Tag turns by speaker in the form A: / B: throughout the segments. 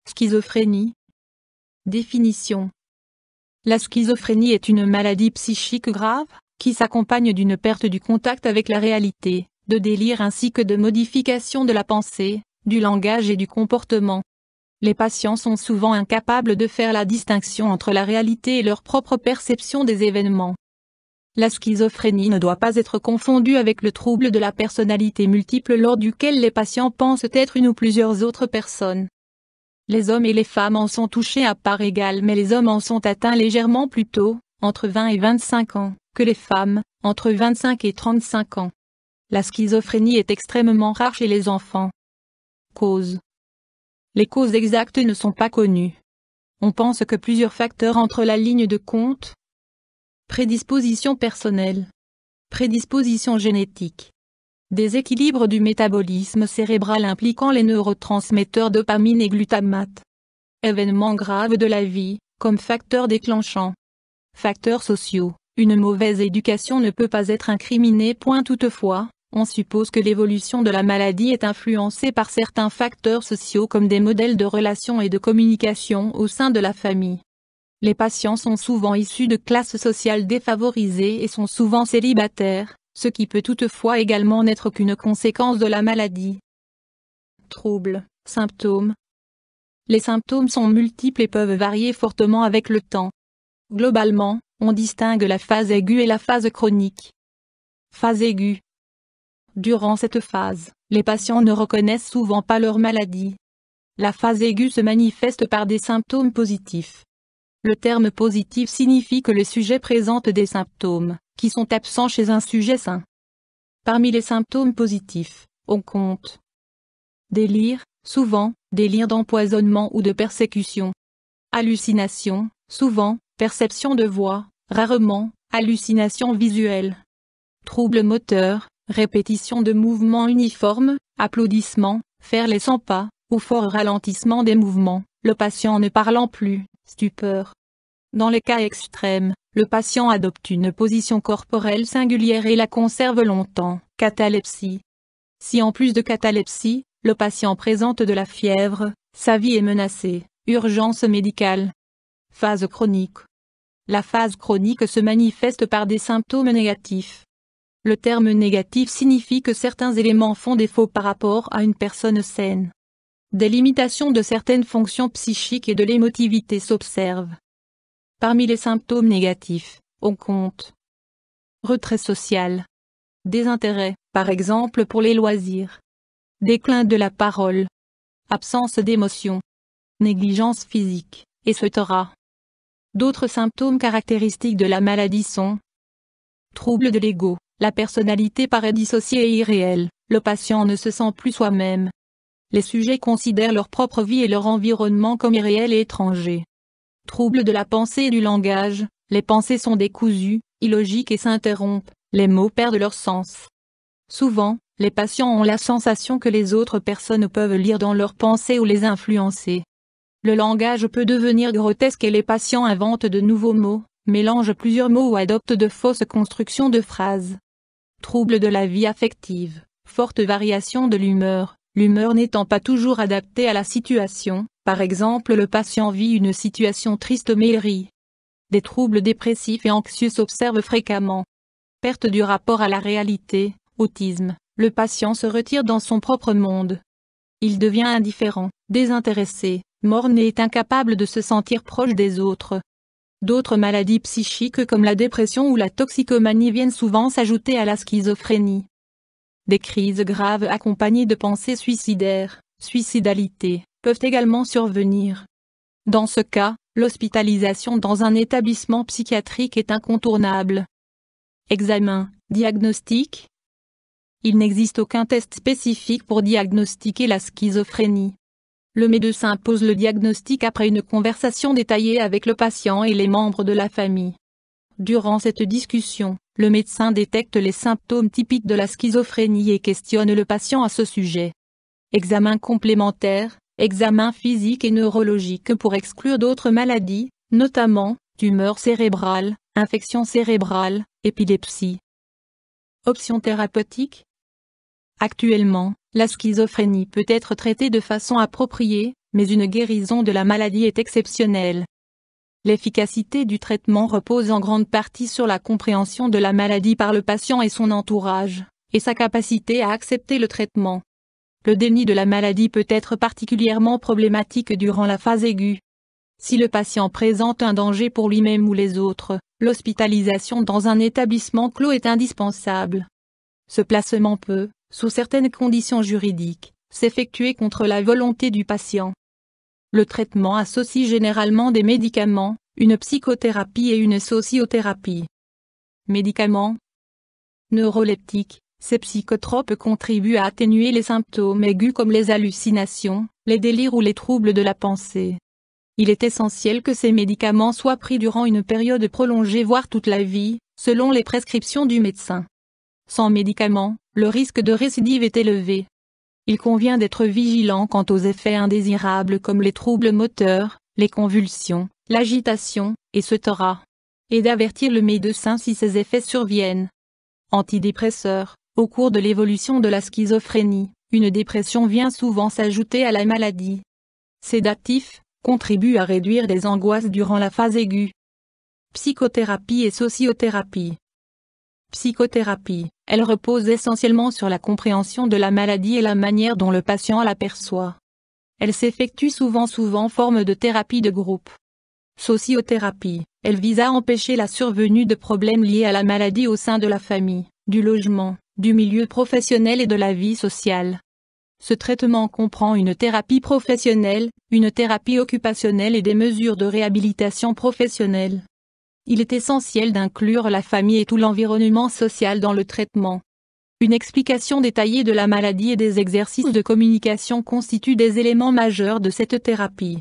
A: Schizophrénie. Définition. La schizophrénie est une maladie psychique grave, qui s'accompagne d'une perte du contact avec la réalité, de délire ainsi que de modification de la pensée, du langage et du comportement. Les patients sont souvent incapables de faire la distinction entre la réalité et leur propre perception des événements. La schizophrénie ne doit pas être confondue avec le trouble de la personnalité multiple lors duquel les patients pensent être une ou plusieurs autres personnes. Les hommes et les femmes en sont touchés à part égale, mais les hommes en sont atteints légèrement plus tôt, entre 20 et 25 ans, que les femmes, entre 25 et 35 ans. La schizophrénie est extrêmement rare chez les enfants. Causes. Les causes exactes ne sont pas connues. On pense que plusieurs facteurs entrent la ligne de compte. Prédisposition personnelle. Prédisposition génétique. Déséquilibre du métabolisme cérébral impliquant les neurotransmetteurs dopamine et glutamate. Événements graves de la vie, comme facteurs déclenchants. Facteurs sociaux. Une mauvaise éducation ne peut pas être incriminée. Toutefois, on suppose que l'évolution de la maladie est influencée par certains facteurs sociaux comme des modèles de relations et de communication au sein de la famille. Les patients sont souvent issus de classes sociales défavorisées et sont souvent célibataires, ce qui peut toutefois également n'être qu'une conséquence de la maladie. Troubles, symptômes. Les symptômes sont multiples et peuvent varier fortement avec le temps. Globalement, on distingue la phase aiguë et la phase chronique. Phase aiguë. Durant cette phase, les patients ne reconnaissent souvent pas leur maladie. La phase aiguë se manifeste par des symptômes positifs. Le terme positif signifie que le sujet présente des symptômes qui sont absents chez un sujet sain. Parmi les symptômes positifs, on compte délire, souvent, délire d'empoisonnement ou de persécution. Hallucination, souvent, perception de voix, rarement, hallucination visuelle. Troubles moteurs, répétition de mouvements uniformes, applaudissements, faire les 100 pas, ou fort ralentissement des mouvements, le patient ne parlant plus, stupeur. Dans les cas extrêmes, le patient adopte une position corporelle singulière et la conserve longtemps, catalepsie. Si en plus de catalepsie, le patient présente de la fièvre, sa vie est menacée, urgence médicale. Phase chronique. La phase chronique se manifeste par des symptômes négatifs. Le terme négatif signifie que certains éléments font défaut par rapport à une personne saine. Des limitations de certaines fonctions psychiques et de l'émotivité s'observent. Parmi les symptômes négatifs, on compte retrait social, désintérêt, par exemple pour les loisirs, déclin de la parole, absence d'émotion, négligence physique, etc. D'autres symptômes caractéristiques de la maladie sont troubles de l'ego, la personnalité paraît dissociée et irréelle, le patient ne se sent plus soi-même. Les sujets considèrent leur propre vie et leur environnement comme irréels et étrangers. Troubles de la pensée et du langage, les pensées sont décousues, illogiques et s'interrompent, les mots perdent leur sens. Souvent, les patients ont la sensation que les autres personnes peuvent lire dans leurs pensées ou les influencer. Le langage peut devenir grotesque et les patients inventent de nouveaux mots, mélangent plusieurs mots ou adoptent de fausses constructions de phrases. Troubles de la vie affective, forte variation de l'humeur. L'humeur n'étant pas toujours adaptée à la situation, par exemple le patient vit une situation triste mais il rit. Des troubles dépressifs et anxieux s'observent fréquemment. Perte du rapport à la réalité, autisme, le patient se retire dans son propre monde. Il devient indifférent, désintéressé, morne et est incapable de se sentir proche des autres. D'autres maladies psychiques comme la dépression ou la toxicomanie viennent souvent s'ajouter à la schizophrénie. Des crises graves accompagnées de pensées suicidaires, suicidalité, peuvent également survenir. Dans ce cas, l'hospitalisation dans un établissement psychiatrique est incontournable. Examen, diagnostic. Il n'existe aucun test spécifique pour diagnostiquer la schizophrénie. Le médecin pose le diagnostic après une conversation détaillée avec le patient et les membres de la famille. Durant cette discussion, le médecin détecte les symptômes typiques de la schizophrénie et questionne le patient à ce sujet. Examen complémentaire, examen physique et neurologique pour exclure d'autres maladies, notamment, tumeur cérébrale, infection cérébrale, épilepsie. Options thérapeutiques. Actuellement, la schizophrénie peut être traitée de façon appropriée, mais une guérison de la maladie est exceptionnelle. L'efficacité du traitement repose en grande partie sur la compréhension de la maladie par le patient et son entourage, et sa capacité à accepter le traitement. Le déni de la maladie peut être particulièrement problématique durant la phase aiguë. Si le patient présente un danger pour lui-même ou les autres, l'hospitalisation dans un établissement clos est indispensable. Ce placement peut, sous certaines conditions juridiques, s'effectuer contre la volonté du patient. Le traitement associe généralement des médicaments, une psychothérapie et une sociothérapie. Médicaments neuroleptiques, ces psychotropes contribuent à atténuer les symptômes aigus comme les hallucinations, les délires ou les troubles de la pensée. Il est essentiel que ces médicaments soient pris durant une période prolongée voire toute la vie, selon les prescriptions du médecin. Sans médicaments, le risque de récidive est élevé. Il convient d'être vigilant quant aux effets indésirables comme les troubles moteurs, les convulsions, l'agitation, etc. Et d'avertir le médecin si ces effets surviennent. Antidépresseurs. Au cours de l'évolution de la schizophrénie, une dépression vient souvent s'ajouter à la maladie. Sédatifs, contribuent à réduire les angoisses durant la phase aiguë. Psychothérapie et sociothérapie. Psychothérapie, elle repose essentiellement sur la compréhension de la maladie et la manière dont le patient l'aperçoit. Elle s'effectue souvent sous forme de thérapie de groupe. Sociothérapie, elle vise à empêcher la survenue de problèmes liés à la maladie au sein de la famille, du logement, du milieu professionnel et de la vie sociale. Ce traitement comprend une thérapie professionnelle, une thérapie occupationnelle et des mesures de réhabilitation professionnelle. Il est essentiel d'inclure la famille et tout l'environnement social dans le traitement. Une explication détaillée de la maladie et des exercices de communication constituent des éléments majeurs de cette thérapie.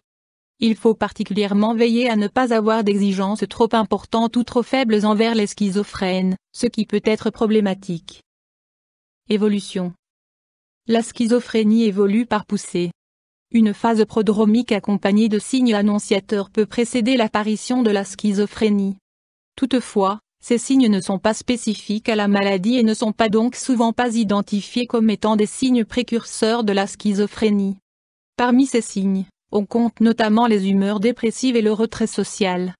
A: Il faut particulièrement veiller à ne pas avoir d'exigences trop importantes ou trop faibles envers les schizophrènes, ce qui peut être problématique. Évolution. La schizophrénie évolue par poussée. Une phase prodromique accompagnée de signes annonciateurs peut précéder l'apparition de la schizophrénie. Toutefois, ces signes ne sont pas spécifiques à la maladie et ne sont donc souvent pas identifiés comme étant des signes précurseurs de la schizophrénie. Parmi ces signes, on compte notamment les humeurs dépressives et le retrait social.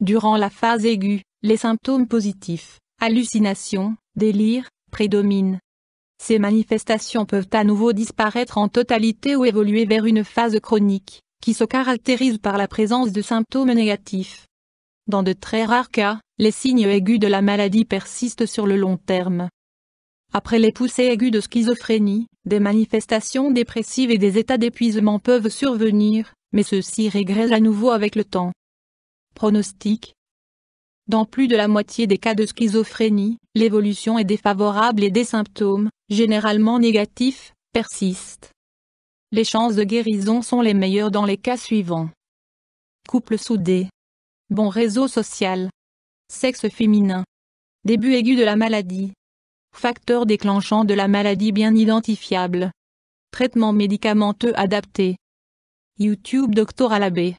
A: Durant la phase aiguë, les symptômes positifs, hallucinations, délires, prédominent. Ces manifestations peuvent à nouveau disparaître en totalité ou évoluer vers une phase chronique, qui se caractérise par la présence de symptômes négatifs. Dans de très rares cas, les signes aigus de la maladie persistent sur le long terme. Après les poussées aiguës de schizophrénie, des manifestations dépressives et des états d'épuisement peuvent survenir, mais ceux-ci régressent à nouveau avec le temps. Pronostic. Dans plus de la moitié des cas de schizophrénie, l'évolution est défavorable et des symptômes, généralement négatifs, persistent. Les chances de guérison sont les meilleures dans les cas suivants. Couple soudé. Bon réseau social. Sexe féminin. Début aigu de la maladie. Facteurs déclenchants de la maladie bien identifiables. Traitement médicamenteux adapté. YouTube Dr Alabé.